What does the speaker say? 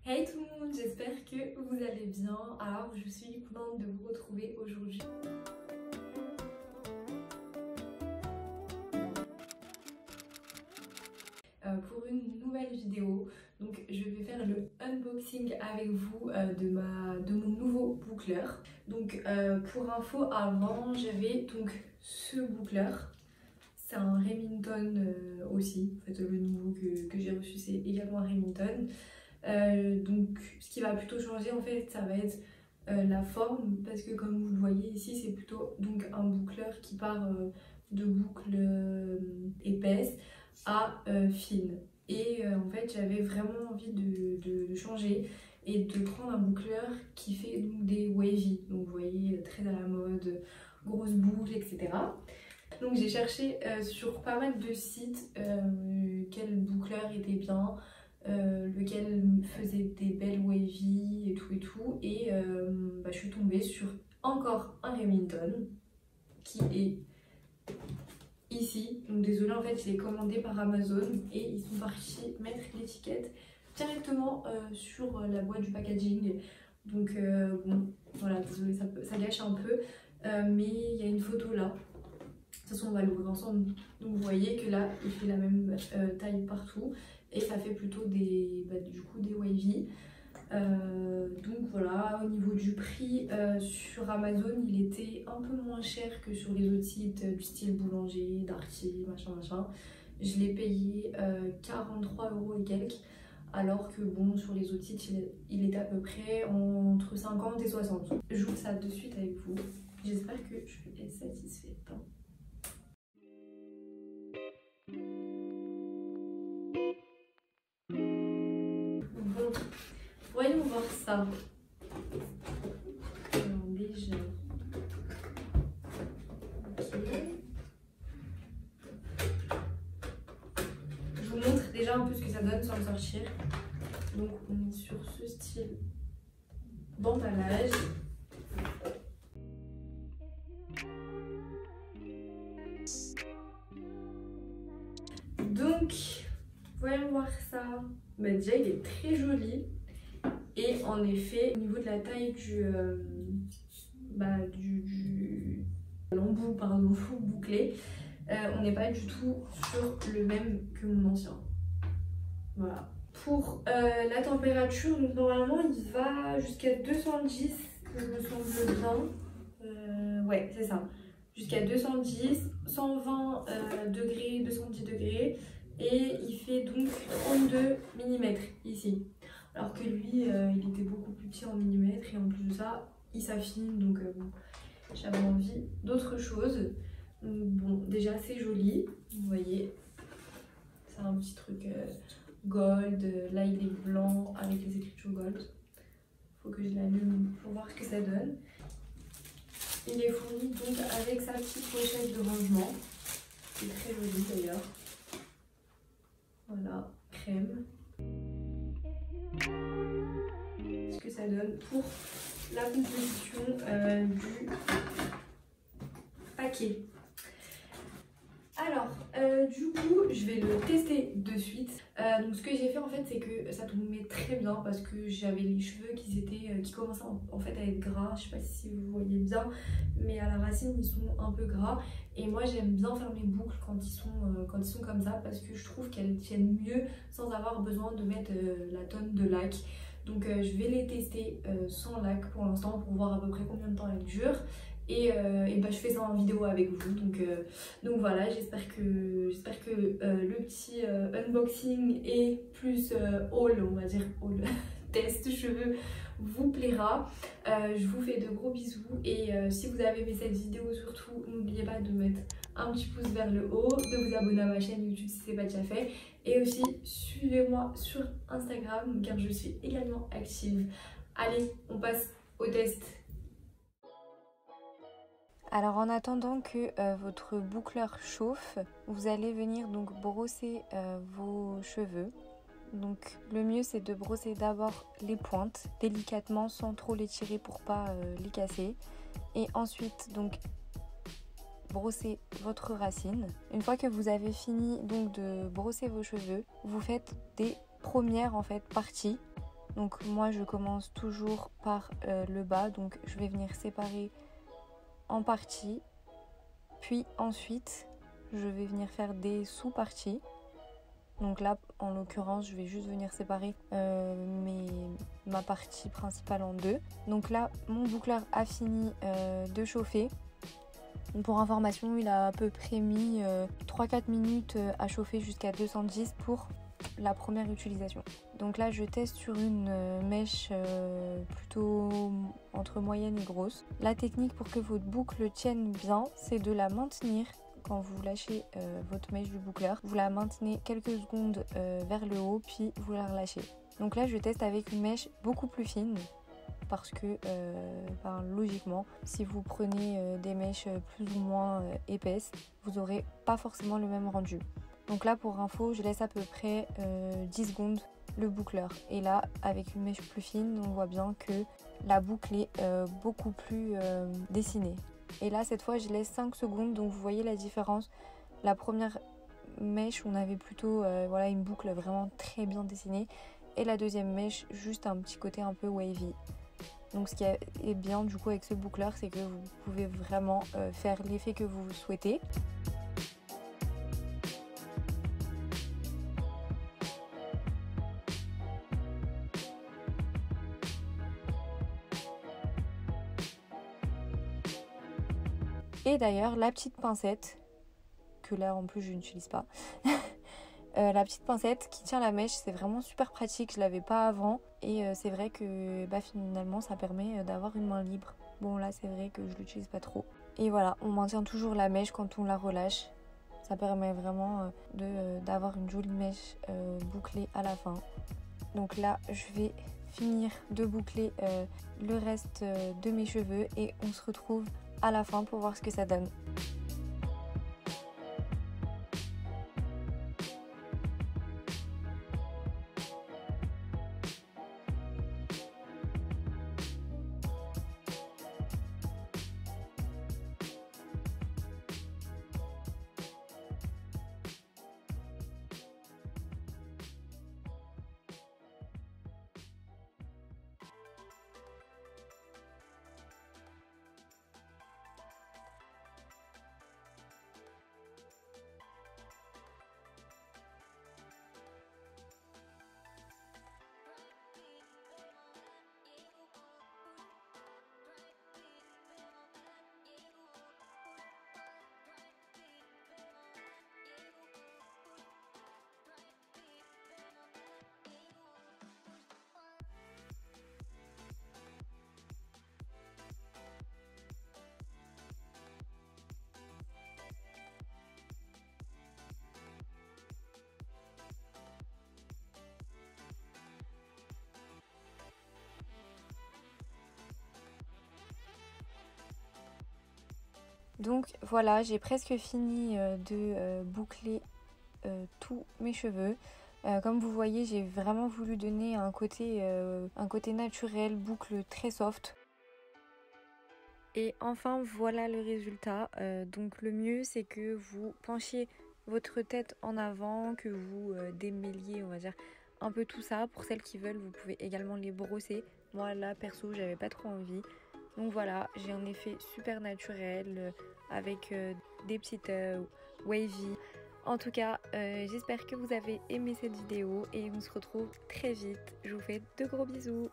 Hey tout le monde, j'espère que vous allez bien. Alors je suis contente de vous retrouver aujourd'hui. Pour une nouvelle vidéo. Donc je vais faire le unboxing avec vous de mon nouveau boucleur. Donc pour info, avant j'avais donc ce boucleur. C'est un Remington aussi. En fait le nouveau que j'ai reçu c'est également un Remington. Donc ce qui va plutôt changer en fait ça va être la forme, parce que comme vous le voyez ici c'est plutôt donc un boucleur qui part de boucles épaisses à fines. Et en fait j'avais vraiment envie de changer et de prendre un boucleur qui fait donc des wavy, donc vous voyez très à la mode, grosses boucles, etc. Donc j'ai cherché sur pas mal de sites quel boucleur était bien, lequel faisait des belles wavy et tout. Et je suis tombée sur encore un Remington qui est ici. Donc désolée, en fait je l'ai commandé par Amazon et ils sont partis mettre l'étiquette directement sur la boîte du packaging. Donc bon voilà, désolée, ça gâche un peu, mais il y a une photo là. De toute façon on va l'ouvrir ensemble. Donc vous voyez que là il fait la même taille partout et ça fait plutôt des wavy. Donc voilà, au niveau du prix, sur Amazon il était un peu moins cher que sur les autres sites du style Boulanger, Darty, machin. Je l'ai payé 43 € et quelques, alors que bon sur les autres sites il était à peu près entre 50 et 60. J'ouvre ça de suite avec vous, j'espère que je vais être satisfaite. Bon, voyons voir ça. Alors déjà, ok. Je vous montre déjà un peu ce que ça donne sans le sortir. Donc on est sur ce style d'emballage. Donc, voyons voir ça. Bah déjà il est très joli. Et en effet, au niveau de la taille du l'embout, pardon, bouclé, on n'est pas du tout sur le même que mon ancien. Voilà. Pour la température, donc normalement il va jusqu'à 210, que me semble bien. Ouais, c'est ça. Jusqu'à 210, 120 degrés, 210 degrés. Et il fait donc 32 mm ici. Alors que lui, il était beaucoup plus petit en millimètres. Et en plus de ça, il s'affine. Donc bon, j'avais envie d'autre chose. Bon, déjà c'est joli, vous voyez. C'est un petit truc gold. Là il est blanc avec les écritures gold. Faut que je l'allume pour voir ce que ça donne. Il est fourni donc avec sa petite pochette de rangement. C'est très joli d'ailleurs. Voilà, crème. Ce que ça donne pour la composition du paquet. Alors, du coup, je vais le tester de suite. Donc, ce que j'ai fait en fait, c'est que ça tombait très bien parce que j'avais les cheveux qui commençaient en fait à être gras. Je sais pas si vous voyez bien, mais à la racine ils sont un peu gras. Et moi, j'aime bien faire mes boucles quand ils sont comme ça parce que je trouve qu'elles tiennent mieux sans avoir besoin de mettre la tonne de lac. Donc, je vais les tester sans lac pour l'instant pour voir à peu près combien de temps elles durent. Et je fais ça en vidéo avec vous, donc voilà, j'espère que le petit unboxing et plus haul, on va dire haul test cheveux vous plaira. Je vous fais de gros bisous et si vous avez aimé cette vidéo, surtout n'oubliez pas de mettre un petit pouce vers le haut, de vous abonner à ma chaîne YouTube si ce n'est pas déjà fait, et aussi suivez-moi sur Instagram car je suis également active. Allez, on passe au test. Alors en attendant que votre boucleur chauffe, vous allez venir donc brosser vos cheveux. Donc le mieux c'est de brosser d'abord les pointes délicatement sans trop les tirer pour pas les casser. Et ensuite donc brosser votre racine. Une fois que vous avez fini donc de brosser vos cheveux, vous faites des premières en fait parties Donc moi je commence toujours par le bas, donc je vais venir séparer en parties, puis ensuite je vais venir faire des sous-parties. Donc là en l'occurrence je vais juste venir séparer ma partie principale en deux. Donc là mon boucleur a fini de chauffer. Pour information, il a à peu près mis 3-4 minutes à chauffer jusqu'à 210 pour la première utilisation. Donc là je teste sur une mèche plutôt entre moyenne et grosse. La technique pour que votre boucle tienne bien, c'est de la maintenir. Quand vous lâchez votre mèche du boucleur, vous la maintenez quelques secondes vers le haut, puis vous la relâchez. Donc là je teste avec une mèche beaucoup plus fine, parce que logiquement, si vous prenez des mèches plus ou moins épaisses, vous n'aurez pas forcément le même rendu. Donc là pour info, je laisse à peu près 10 secondes le boucleur. Et là avec une mèche plus fine, on voit bien que la boucle est beaucoup plus dessinée. Et là cette fois je laisse 5 secondes, donc vous voyez la différence. La première mèche, on avait plutôt une boucle vraiment très bien dessinée, et la deuxième mèche juste un petit côté un peu wavy. Donc ce qui est bien du coup avec ce boucleur, c'est que vous pouvez vraiment faire l'effet que vous souhaitez. Et d'ailleurs la petite pincette, que là en plus je n'utilise pas, la petite pincette qui tient la mèche, c'est vraiment super pratique, je l'avais pas avant, et c'est vrai que finalement ça permet d'avoir une main libre. Bon là c'est vrai que je l'utilise pas trop. Et voilà, on maintient toujours la mèche quand on la relâche, ça permet vraiment d'avoir une jolie mèche bouclée à la fin. Donc là je vais finir de boucler le reste de mes cheveux et on se retrouve à la fin pour voir ce que ça donne. Donc voilà, j'ai presque fini de boucler tous mes cheveux. Comme vous voyez, j'ai vraiment voulu donner un côté naturel, boucle très soft. Et enfin voilà le résultat. Donc le mieux c'est que vous penchiez votre tête en avant, que vous démêliez on va dire un peu tout ça. Pour celles qui veulent, vous pouvez également les brosser. Moi là perso j'avais pas trop envie. Donc voilà, j'ai un effet super naturel avec des petites wavy. En tout cas, j'espère que vous avez aimé cette vidéo et on se retrouve très vite. Je vous fais de gros bisous.